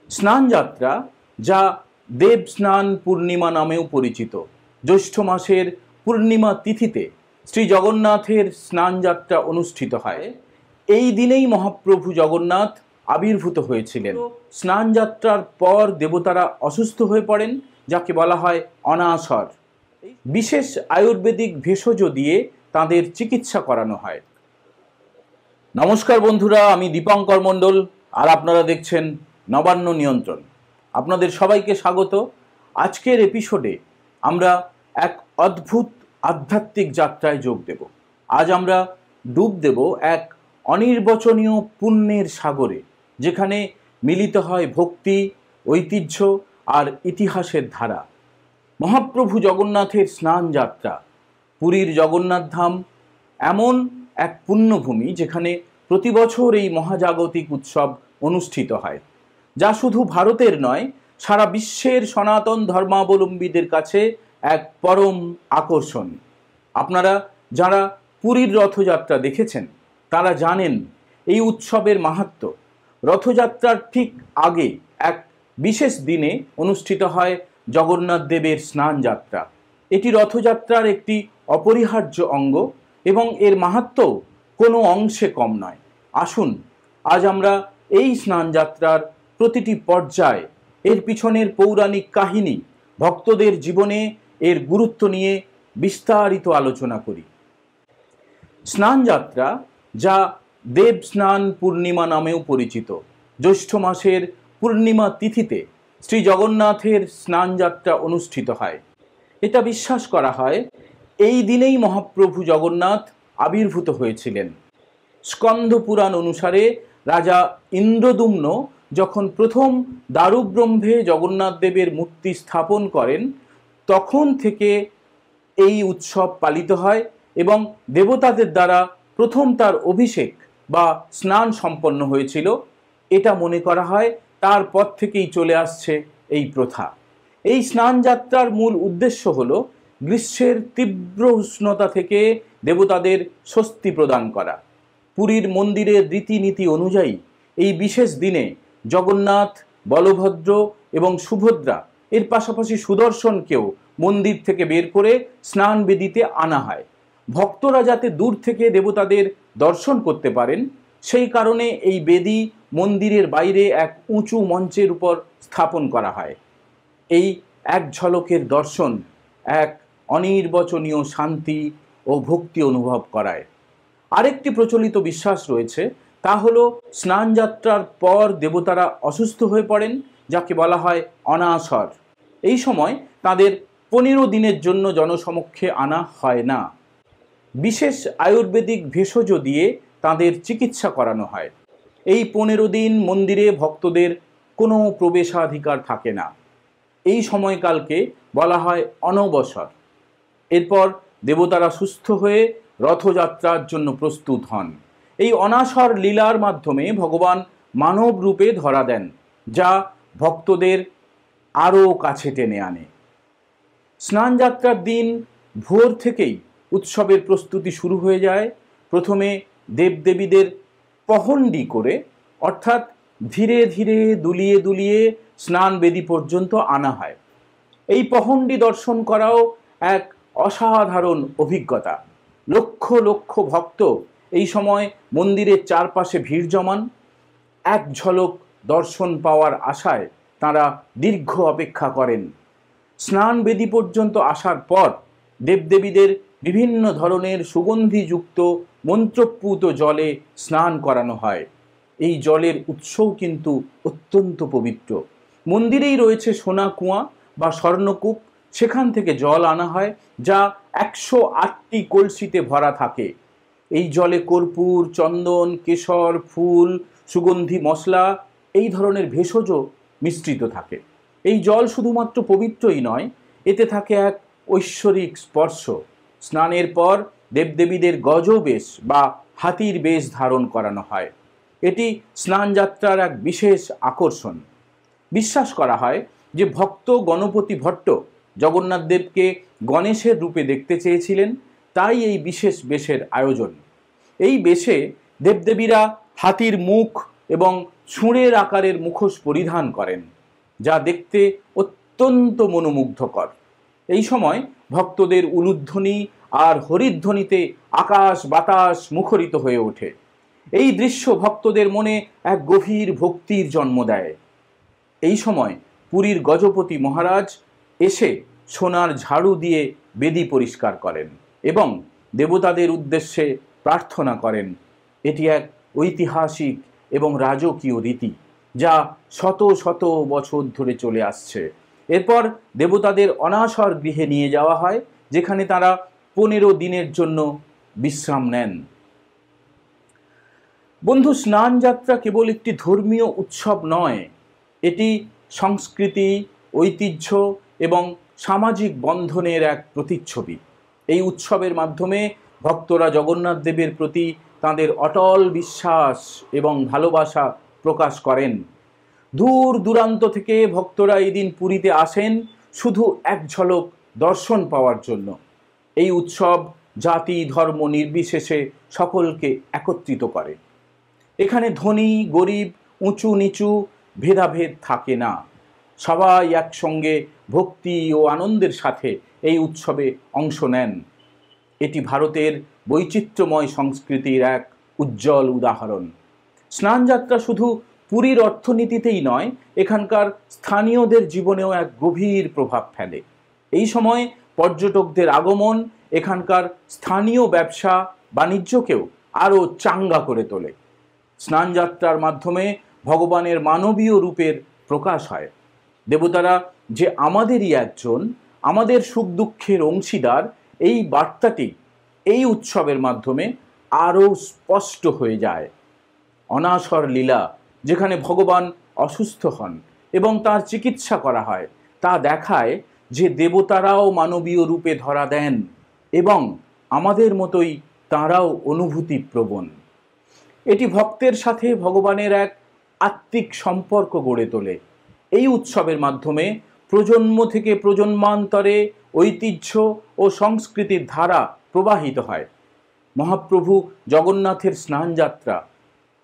স্নানযাত্রা, যা দেব স্নান পূর্ণিমা নামেও পরিচিত, জ্যৈষ্ঠ মাসের পূর্ণিমা তিথিতে শ্রী জগন্নাথের স্নানযাত্রা অনুষ্ঠিত হয়। এই দিনেই মহাপ্রভু জগন্নাথ আবির্ভূত হয়েছিলেন। স্নানযাত্রার পর দেবতারা অসুস্থ হয়ে পড়েন, যাকে বলা হয় অনাসর। বিশেষ আয়ুর্বেদিক ভেষজ দিয়ে তাদের চিকিৎসা করানো হয়। নমস্কার বন্ধুরা, আমি দীপঙ্কর মণ্ডল, আর আপনারা দেখছেন নবান্ন নিয়ন্ত্রণ। আপনাদের সবাইকে স্বাগত। আজকের এপিসোডে আমরা এক অদ্ভুত আধ্যাত্মিক যাত্রায় যোগ দেব। আজ আমরা ডুব দেব এক অনির্বচনীয় পুণ্যের সাগরে, যেখানে মিলিত হয় ভক্তি, ঐতিহ্য আর ইতিহাসের ধারা। মহাপ্রভু জগন্নাথের স্নান যাত্রা, পুরীর জগন্নাথ ধাম এমন এক পুণ্যভূমি যেখানে প্রতি বছর এই মহাজাগতিক উৎসব অনুষ্ঠিত হয়, যা শুধু ভারতের নয়, সারা বিশ্বের সনাতন ধর্মাবলম্বীদের কাছে এক পরম আকর্ষণ। আপনারা যারা পুরীর রথযাত্রা দেখেছেন তারা জানেন এই উৎসবের মাহাত্ম্য। রথযাত্রার ঠিক আগে এক বিশেষ দিনে অনুষ্ঠিত হয় জগন্নাথ দেবের স্নান যাত্রা। এটি রথযাত্রার একটি অপরিহার্য অঙ্গ এবং এর মাহাত্ম্য কোনো অংশে কম নয়। আসুন আজ আমরা এই স্নান যাত্রার প্রতিটি পর্যায়ে, এর পিছনের পৌরাণিক কাহিনী, ভক্তদের জীবনে এর গুরুত্ব নিয়ে বিস্তারিত আলোচনা করি। স্নান যাত্রা, যা দেব স্নান পূর্ণিমা নামেও পরিচিত, জ্যৈষ্ঠ মাসের পূর্ণিমা তিথিতে শ্রী জগন্নাথের স্নান যাত্রা অনুষ্ঠিত হয়। এটা বিশ্বাস করা হয় এই দিনেই মহাপ্রভু জগন্নাথ আবির্ভূত হয়েছিলেন। স্কন্দ পুরাণ অনুসারে রাজা ইন্দ্রদুম্ন যখন প্রথম দারুব্রহ্মে জগন্নাথ দেবের মূর্তি স্থাপন করেন, তখন থেকে এই উৎসব পালিত হয় এবং দেবতাদের দ্বারা প্রথম তার অভিষেক বা স্নান সম্পন্ন হয়েছিল। এটা মনে করা হয় তারপর থেকেই চলে আসছে এই প্রথা। এই স্নান যাত্রার মূল উদ্দেশ্য হল গ্রীষ্মের তীব্র উষ্ণতা থেকে দেবতাদের স্বস্তি প্রদান করা। পুরীর মন্দিরের রীতিনীতি অনুযায়ী এই বিশেষ দিনে জগন্নাথ, বলভদ্র এবং সুভদ্রা, এর পাশাপাশি সুদর্শনকেও মন্দির থেকে বের করে স্নান বেদিতে আনা হয়। ভক্তরা যাতে দূর থেকে দেবতাদের দর্শন করতে পারেন, সেই কারণে এই বেদি মন্দিরের বাইরে এক উঁচু মঞ্চের উপর স্থাপন করা হয়। এই এক ঝলকের দর্শন এক অনির্বচনীয় শান্তি ও ভক্তি অনুভব করায়। আরেকটি প্রচলিত বিশ্বাস রয়েছে, তা হলো স্নান যাত্রার পর দেবতারা অসুস্থ হয়ে পড়েন, যাকে বলা হয় অনাসর। এই সময় তাদের 15 দিনের জন্য জনসমক্ষে আনা হয় না। বিশেষ আয়ুর্বেদিক ভেষজ দিয়ে তাদের চিকিৎসা করানো হয়। এই 15 দিন মন্দিরে ভক্তদের কোনো প্রবেশাধিকার থাকে না। এই সময়কালকে বলা হয় অনবসর। এরপর দেবতারা সুস্থ হয়ে রথযাত্রার জন্য প্রস্তুত হন। এই অনাসর লীলার মাধ্যমে ভগবান মানব রূপে ধরা দেন, যা ভক্তদের আরও কাছে টেনে আনে। স্নান যাত্রার দিন ভোর থেকেই উৎসবের প্রস্তুতি শুরু হয়ে যায়। প্রথমে দেবদেবীদের পহণ্ডি করে, অর্থাৎ ধীরে ধীরে দুলিয়ে দুলিয়ে স্নান বেদি পর্যন্ত আনা হয়। এই পহণ্ডি দর্শন করাও এক অসাধারণ অভিজ্ঞতা। লক্ষ লক্ষ ভক্ত এই সময় মন্দিরের চারপাশে ভিড় জমান। এক ঝলক দর্শন পাওয়ার আশায় তারা দীর্ঘ অপেক্ষা করেন। স্নান বেদি পর্যন্ত আসার পর দেবদেবীদের বিভিন্ন ধরনের সুগন্ধিযুক্ত মন্ত্রপুত জলে স্নান করানো হয়। এই জলের উৎসও কিন্তু অত্যন্ত পবিত্র। মন্দিরেই রয়েছে সোনা কুয়া বা স্বর্ণকূপ, সেখান থেকে জল আনা হয়, যা 108টি কলসিতে ভরা থাকে। এই জলে কর্পূর, চন্দন, কেশর, ফুল, সুগন্ধি মশলা, এই ধরনের ভেষজ মিশ্রিত থাকে। এই জল শুধুমাত্র পবিত্রই নয়, এতে থাকে এক ঐশ্বরিক স্পর্শ। স্নানের পর দেবদেবীদের গজবেশ বা হাতির বেশ ধারণ করানো হয়। এটি স্নান যাত্রার এক বিশেষ আকর্ষণ। বিশ্বাস করা হয় যে ভক্ত গণপতি ভট্ট জগন্নাথ দেবকে গণেশের রূপে দেখতে চেয়েছিলেন, তাই এই বিশেষ বেশের আয়োজন। এই বেশে দেবদেবীরা হাতির মুখ এবং ছুঁড়ের আকারের মুখোশ পরিধান করেন, যা দেখতে অত্যন্ত মনোমুগ্ধকর। এই সময় ভক্তদের উলুধ্বনি আর হরিধ্বনিতে আকাশ বাতাস মুখরিত হয়ে ওঠে। এই দৃশ্য ভক্তদের মনে এক গভীর ভক্তির জন্ম দেয়। এই সময় পুরীর গজপতি মহারাজ এসে সোনার ঝাড়ু দিয়ে বেদি পরিষ্কার করেন এবং দেবতাদের উদ্দেশ্যে প্রার্থনা করেন। এটি এক ঐতিহাসিক এবং রাজকীয় রীতি, যা শত শত বছর ধরে চলে আসছে। এরপর দেবতাদের অনাসর গৃহে নিয়ে যাওয়া হয়, যেখানে তারা 15 দিনের জন্য বিশ্রাম নেন। বন্ধু, স্নান যাত্রা কেবল একটি ধর্মীয় উৎসব নয়, এটি সংস্কৃতি, ঐতিহ্য এবং সামাজিক বন্ধনের এক প্রতিচ্ছবি। এই উৎসবের মাধ্যমে ভক্তরা জগন্নাথ দেবের প্রতি তাঁদের অটল বিশ্বাস এবং ভালোবাসা প্রকাশ করেন। দূর দূরান্ত থেকে ভক্তরা এই দিন পুরীতে আসেন শুধু এক ঝলক দর্শন পাওয়ার জন্য। এই উৎসব জাতি ধর্ম নির্বিশেষে সকলকে একত্রিত করে। এখানে ধনী গরিব, উঁচু নিচু ভেদাভেদ থাকে না। সবাই একসঙ্গে ভক্তি ও আনন্দের সাথে এই উৎসবে অংশ নেন। এটি ভারতের বৈচিত্র্যময় সংস্কৃতির এক উজ্জ্বল উদাহরণ। স্নানযাত্রা শুধু পুরীর অর্থনীতিতেই নয়, এখানকার স্থানীয়দের জীবনেও এক গভীর প্রভাব ফেলে। এই সময় পর্যটকদের আগমন এখানকার স্থানীয় ব্যবসা বাণিজ্যকেও আরও চাঙ্গা করে তোলে। স্নানযাত্রার মাধ্যমে ভগবানের মানবীয় রূপের প্রকাশ হয়। দেবতারা যে আমাদেরই একজন, আমাদের সুখ দুঃখের অংশীদার, এই বার্তাটি এই উৎসবের মাধ্যমে আরও স্পষ্ট হয়ে যায়। অনাসর লীলা, যেখানে ভগবান অসুস্থ হন এবং তার চিকিৎসা করা হয়, তা দেখায় যে দেবতারাও মানবীয় রূপে ধরা দেন এবং আমাদের মতোই তাঁরাও অনুভূতিপ্রবণ। এটি ভক্তের সাথে ভগবানের এক আত্মিক সম্পর্ক গড়ে তোলে। এই উৎসবের মাধ্যমে প্রজন্ম থেকে প্রজন্মান্তরে ঐতিহ্য ও সংস্কৃতির ধারা প্রবাহিত হয়। মহাপ্রভু জগন্নাথের স্নানযাত্রা,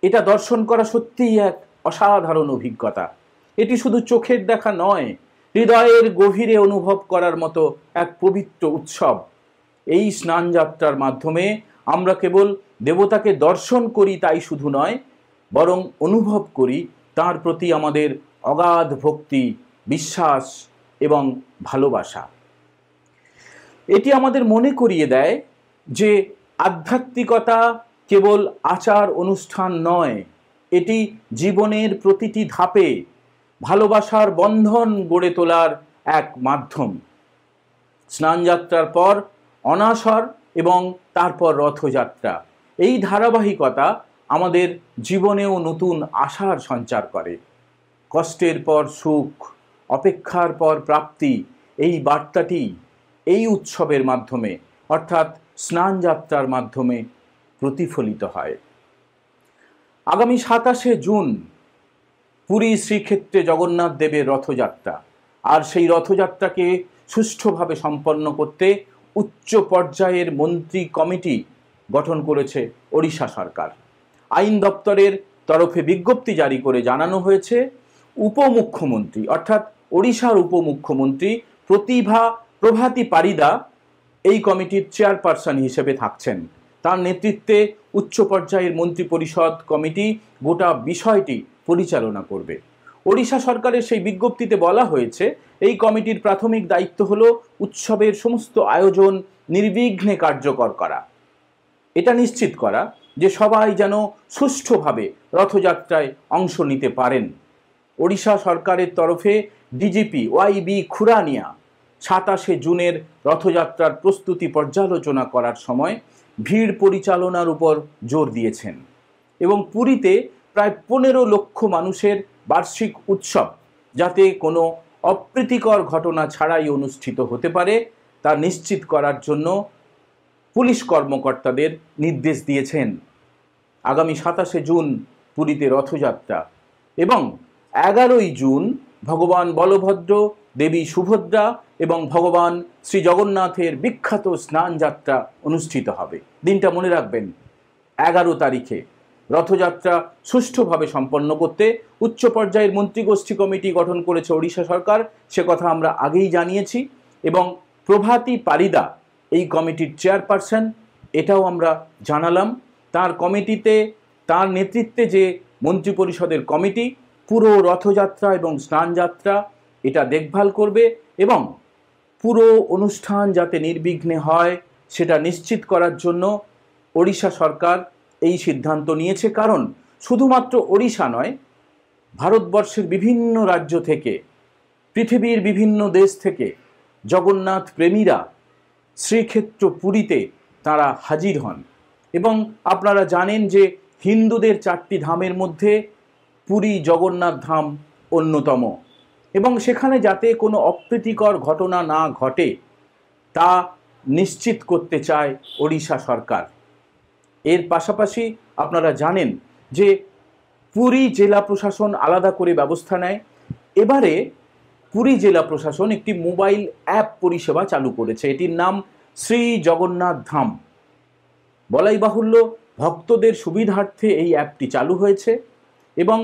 এটা দর্শন করা সত্যিই এক অসাধারণ অভিজ্ঞতা। এটি শুধু চোখের দেখা নয়, হৃদয়ের গভীরে অনুভব করার মতো এক পবিত্র উৎসব। এই স্নানযাত্রার মাধ্যমে আমরা কেবল দেবতাকে দর্শন করি তাই শুধু নয়, বরং অনুভব করি তার প্রতি আমাদের অগাধ ভক্তি, বিশ্বাস এবং ভালোবাসা। এটি আমাদের মনে করিয়ে দেয় যে আধ্যাত্মিকতা কেবল আচার অনুষ্ঠান নয়, এটি জীবনের প্রতিটি ধাপে ভালোবাসার বন্ধন গড়ে তোলার এক মাধ্যম। স্নানযাত্রার পর অনাসর এবং তারপর রথযাত্রা, এই ধারাবাহিকতা আমাদের জীবনেও নতুন আশার সঞ্চার করে। কষ্টের পর সুখ, অপেক্ষার পর প্রাপ্তি, এই বার্তাটি এই উৎসবের মাধ্যমে অর্থাৎ স্নানযাত্রার মাধ্যমে প্রতিফলিত হয়। আগামী 27শে জুন পুরী শ্রীক্ষেত্রে জগন্নাথ দেবের রথযাত্রা, আর সেই রথযাত্রাকে সুষ্ঠুভাবে সম্পন্ন করতে উচ্চ পর্যায়ের মন্ত্রী কমিটি গঠন করেছে ওড়িশা সরকার। আইন দপ্তরের তরফে বিজ্ঞপ্তি জারি করে জানানো হয়েছে, উপমুখ্যমন্ত্রী অর্থাৎ ওড়িশার উপমুখ্যমন্ত্রী প্রভাতী পারিদা এই কমিটির চেয়ারপারসন হিসেবে থাকছেন। তার নেতৃত্বে উচ্চ পর্যায়ের মন্ত্রী পরিষদ কমিটি গোটা বিষয়টি পরিচালনা করবে। ওড়িশা সরকারের সেই বিজ্ঞপ্তিতে বলা হয়েছে, এই কমিটির প্রাথমিক দায়িত্ব হলো উৎসবের সমস্ত আয়োজন নির্বিঘ্নে কার্যকর করা, এটা নিশ্চিত করা যে সবাই যেন সুষ্ঠুভাবে রথযাত্রায় অংশ নিতে পারেন। ওড়িশা সরকারের তরফে ডিজিপি ওয়াই.বি. খুরানিয়া 27শে জুনের রথযাত্রার প্রস্তুতি পর্যালোচনা করার সময় ভিড় পরিচালনার উপর জোর দিয়েছেন এবং পুরীতে প্রায় 15 লক্ষ মানুষের বার্ষিক উৎসব যাতে কোনো অপ্রীতিকর ঘটনা ছাড়াই অনুষ্ঠিত হতে পারে তা নিশ্চিত করার জন্য পুলিশ কর্মকর্তাদের নির্দেশ দিয়েছেন। আগামী 27শে জুন পুরীতে রথযাত্রা এবং 11ই জুন ভগবান বলভদ্র, দেবী সুভদ্রা এবং ভগবান শ্রী জগন্নাথের বিখ্যাত স্নানযাত্রা অনুষ্ঠিত হবে। দিনটা মনে রাখবেন, 11 তারিখে রথযাত্রা সুষ্ঠুভাবে সম্পন্ন করতে উচ্চ পর্যায়ের মন্ত্রীগোষ্ঠী কমিটি গঠন করেছে ওড়িশা সরকার, সে কথা আমরা আগেই জানিয়েছি। এবং প্রভাতী পারিদা এই কমিটির চেয়ারপারসন, এটাও আমরা জানালাম। তার কমিটিতে, তার নেতৃত্বে যে মন্ত্রিপরিষদের কমিটি পুরো রথযাত্রা এবং স্নানযাত্রা এটা দেখভাল করবে এবং পুরো অনুষ্ঠান যাতে নির্বিঘ্নে হয় সেটা নিশ্চিত করার জন্য ওড়িশা সরকার এই সিদ্ধান্ত নিয়েছে। কারণ শুধুমাত্র ওড়িশা নয়, ভারতবর্ষের বিভিন্ন রাজ্য থেকে, পৃথিবীর বিভিন্ন দেশ থেকে জগন্নাথ প্রেমীরা শ্রীক্ষেত্র পুরীতে তারা হাজির হন। এবং আপনারা জানেন যে হিন্দুদের 4টি ধামের মধ্যে পুরী জগন্নাথ ধাম অন্যতম, এবং সেখানে যাতে কোনো অপ্রীতিকর ঘটনা না ঘটে তা নিশ্চিত করতে চায় ওড়িশা সরকার। এর পাশাপাশি আপনারা জানেন যে পুরী জেলা প্রশাসন আলাদা করে ব্যবস্থা নেয়। এবারে পুরী জেলা প্রশাসন একটি মোবাইল অ্যাপ পরিষেবা চালু করেছে, এটির নাম শ্রী জগন্নাথ ধাম। বলাই বাহুল্য, ভক্তদের সুবিধার্থে এই অ্যাপটি চালু হয়েছে এবং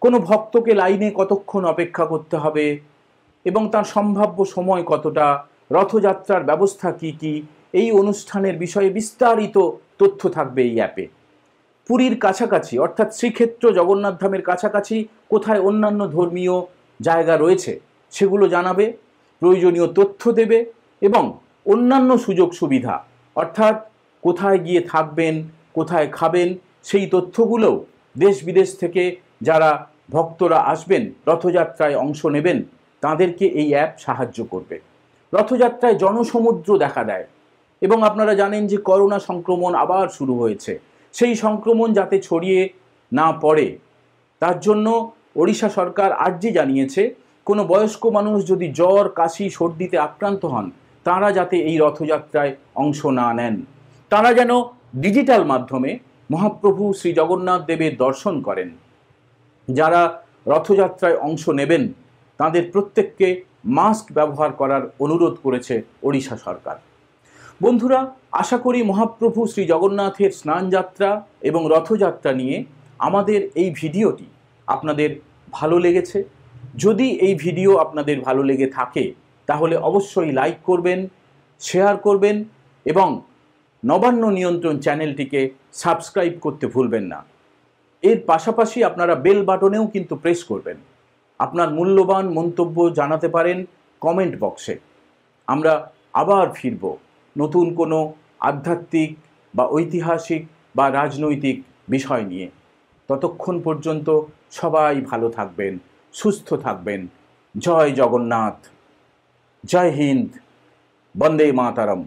কোনো ভক্তকে লাইনে কতক্ষণ অপেক্ষা করতে হবে এবং তার সম্ভাব্য সময় কতটা, রথযাত্রার ব্যবস্থা কি কি, এই অনুষ্ঠানের বিষয়ে বিস্তারিত তথ্য থাকবে এই অ্যাপে। পুরীর কাছাকাছি অর্থাৎ শ্রীক্ষেত্র জগন্নাথ ধামের কাছাকাছি কোথায় অন্যান্য ধর্মীয় জায়গা রয়েছে সেগুলো জানাবে, প্রয়োজনীয় তথ্য দেবে এবং অন্যান্য সুযোগ সুবিধা অর্থাৎ কোথায় গিয়ে থাকবেন, কোথায় খাবেন, সেই তথ্যগুলোও দেশ বিদেশ থেকে যারা ভক্তরা আসবেন রথযাত্রায় অংশ নেবেন তাদেরকে এই অ্যাপ সাহায্য করবে। রথযাত্রায় জনসমুদ্র দেখা দেয় এবং আপনারা জানেন যে করোনা সংক্রমণ আবার শুরু হয়েছে, সেই সংক্রমণ যাতে ছড়িয়ে না পড়ে তার জন্য ওড়িশা সরকার আর্জি জানিয়েছে কোনো বয়স্ক মানুষ যদি জ্বর, কাশি, সর্দিতে আক্রান্ত হন তারা যাতে এই রথযাত্রায় অংশ না নেন, তারা যেন ডিজিটাল মাধ্যমে মহাপ্রভু শ্রী জগন্নাথ দেবের দর্শন করেন। যারা রথযাত্রায় অংশ নেবেন তাদের প্রত্যেককে মাস্ক ব্যবহার করার অনুরোধ করেছে ওড়িশা সরকার। বন্ধুরা, আশা করি মহাপ্রভু শ্রী জগন্নাথের স্নানযাত্রা এবং রথযাত্রা নিয়ে আমাদের এই ভিডিওটি আপনাদের ভালো লেগেছে। যদি এই ভিডিও আপনাদের ভালো লেগে থাকে তাহলে অবশ্যই লাইক করবেন, শেয়ার করবেন এবং নবান্ন নিয়ন্ত্রণ চ্যানেলটিকে সাবস্ক্রাইব করতে ভুলবেন না। এর পাশাপাশি আপনারা বেল বাটনেও কিন্তু প্রেস করবেন। আপনার মূল্যবান মন্তব্য জানাতে পারেন কমেন্ট বক্সে। আমরা আবার ফিরব নতুন কোনো আধ্যাত্মিক বা ঐতিহাসিক বা রাজনৈতিক বিষয় নিয়ে। ততক্ষণ পর্যন্ত সবাই ভালো থাকবেন, সুস্থ থাকবেন। জয় জগন্নাথ, জয় হিন্দ, বন্দে মাতরম।